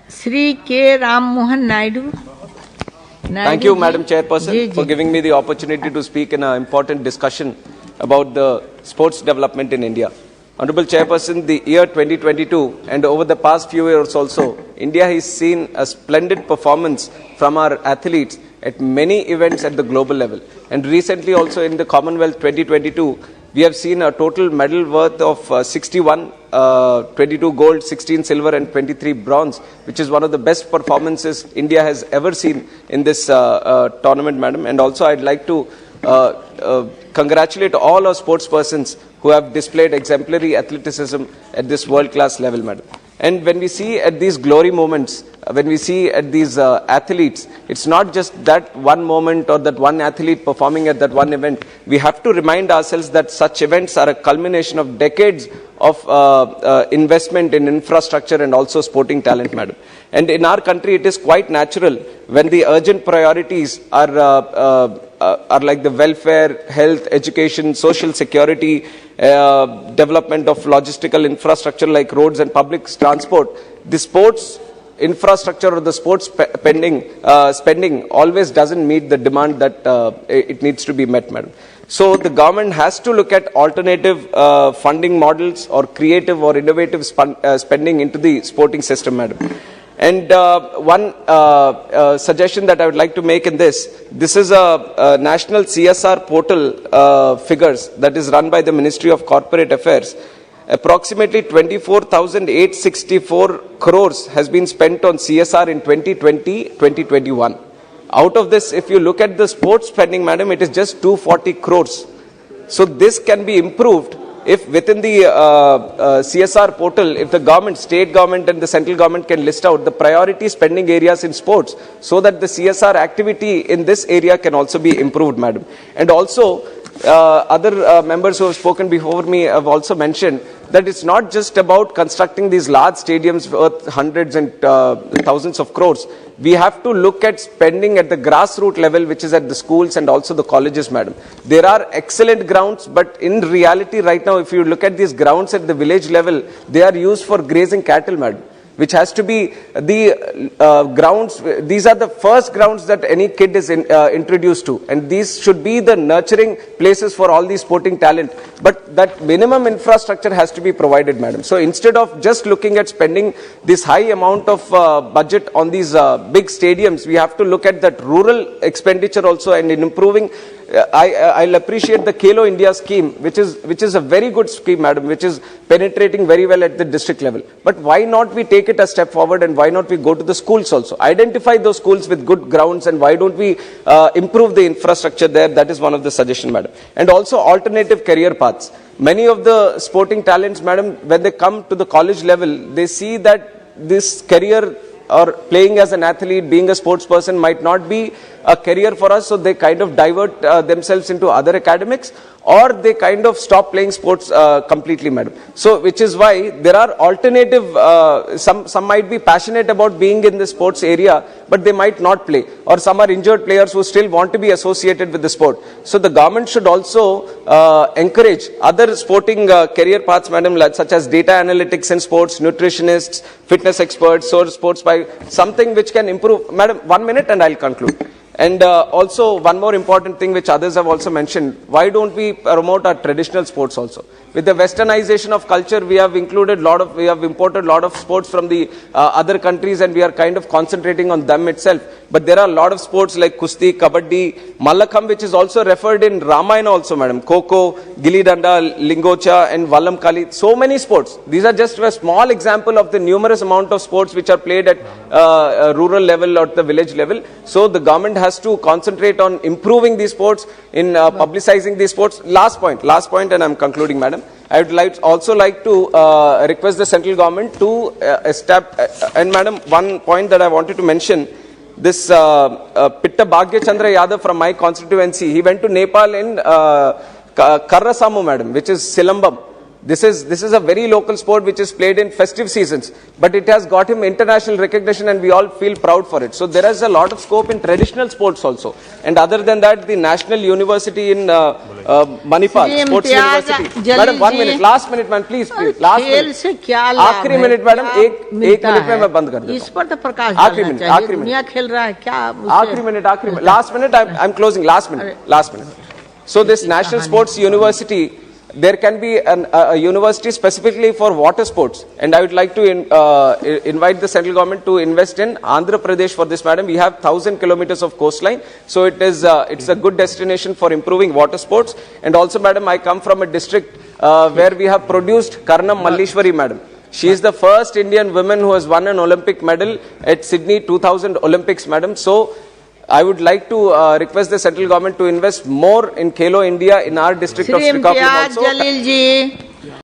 Sri K. Ram Mohan Naidu. Thank you, Madam Chairperson, for giving me the opportunity to speak in an important discussion about the sports development in India. Honorable Chairperson, the year 2022 and over the past few years also, India has seen a splendid performance from our athletes at many events at the global level. And recently also in the Commonwealth 2022, we have seen a total medal worth of 61, 22 gold, 16 silver and 23 bronze, which is one of the best performances India has ever seen in this tournament, Madam. And also I'd like to congratulate all our sportspersons who have displayed exemplary athleticism at this world-class level, Madam. And when we see at these glory moments, when we see at these athletes, it's not just that one moment or that one athlete performing at that one event. We have to remind ourselves that such events are a culmination of decades of investment in infrastructure and also sporting talent, Madam. And in our country, it is quite natural when the urgent priorities are like the welfare, health, education, social security, development of logistical infrastructure like roads and public transport. The sports infrastructure or the sports spending always doesn't meet the demand that it needs to be met, Madam. So the government has to look at alternative funding models or creative or innovative spending into the sporting system, Madam. And one suggestion that I would like to make in this is a national CSR portal figures that is run by the Ministry of Corporate Affairs. Approximately 24,864 crores has been spent on CSR in 2020-2021. Out of this, if you look at the sports spending, Madam, it is just 240 crores. So this can be improved if within the CSR portal, if the government, state government and the central government can list out the priority spending areas in sports so that the CSR activity in this area can also be improved, Madam. And also, other members who have spoken before me have also mentioned that it's not just about constructing these large stadiums worth hundreds and thousands of crores. We have to look at spending at the grassroots level, which is at the schools and also the colleges, Madam. There are excellent grounds, but in reality right now, if you look at these grounds at the village level, they are used for grazing cattle, Madam, which has to be the grounds. These are the first grounds that any kid is introduced to. And these should be the nurturing places for all these sporting talent. But that minimum infrastructure has to be provided, Madam. So instead of just looking at spending this high amount of budget on these big stadiums, we have to look at that rural expenditure also and in improving. I'll appreciate the Khelo India scheme, which is a very good scheme, Madam, which is penetrating very well at the district level. But why not we take it a step forward and why not we go to the schools also? Identify those schools with good grounds and why don't we improve the infrastructure there? That is one of the suggestions, Madam. And also alternative career paths. Many of the sporting talents, Madam, when they come to the college level, they see that this career or playing as an athlete, being a sports person might not be a career for us, so they kind of divert themselves into other academics or they kind of stop playing sports completely, Madam. So which is why there are alternative, some might be passionate about being in the sports area, but they might not play, or some are injured players who still want to be associated with the sport. So the government should also encourage other sporting career paths, Madam, such as data analytics in sports, nutritionists, fitness experts, or sports by something which can improve. Madam, 1 minute and I'll conclude. And also one more important thing which others have also mentioned, why don't we promote our traditional sports also? With the westernization of culture, we have imported a lot of sports from the other countries and we are kind of concentrating on them itself. But there are a lot of sports like Kusti, Kabaddi, Mallakham, which is also referred in Ramayana also, Madam. Kho, Gilli Danda, Lingocha and Vallam Kali. So many sports. These are just a small example of the numerous amount of sports which are played at rural level or the village level. So the government has to concentrate on improving these sports, in publicizing these sports. Last point and I'm concluding, Madam. I would also like to request the central government to establish, and Madam, one point that I wanted to mention, this Pitta Bhagya Chandra Yadav from my constituency, he went to Nepal in Karrasamu, Madam, which is Silambam. This is a very local sport which is played in festive seasons, but it has got him international recognition and we all feel proud for it. So there is a lot of scope in traditional sports also. And other than that, the National University in Manipal, Sports University. Madam, 1 minute, last minute, man, please, last खेल से minute. क्या लाभ आखिरी है, minute madam, क्या एक मिलता minute में है? मैं बंद कर देता इस पर तो प्रकाश आखिरी डालना मिनट, चाहिए। आखिरी दुनिया खेल रहा है क्या आखिरी minute, last minute, I'm closing, last minute. So this National Sports University, there can be a university specifically for water sports, and I would like to invite the central government to invest in Andhra Pradesh for this, madam. We have 1,000 kilometers of coastline, so it's a good destination for improving water sports. And also, madam, I come from a district where we have produced Karnam Malleshwari, madam. She is the first Indian woman who has won an Olympic medal at Sydney 2000 Olympics, madam. So I would like to request the central government to invest more in Khelo India in our district of Shri Srikakulam Imtiyaz also. Jaleel ji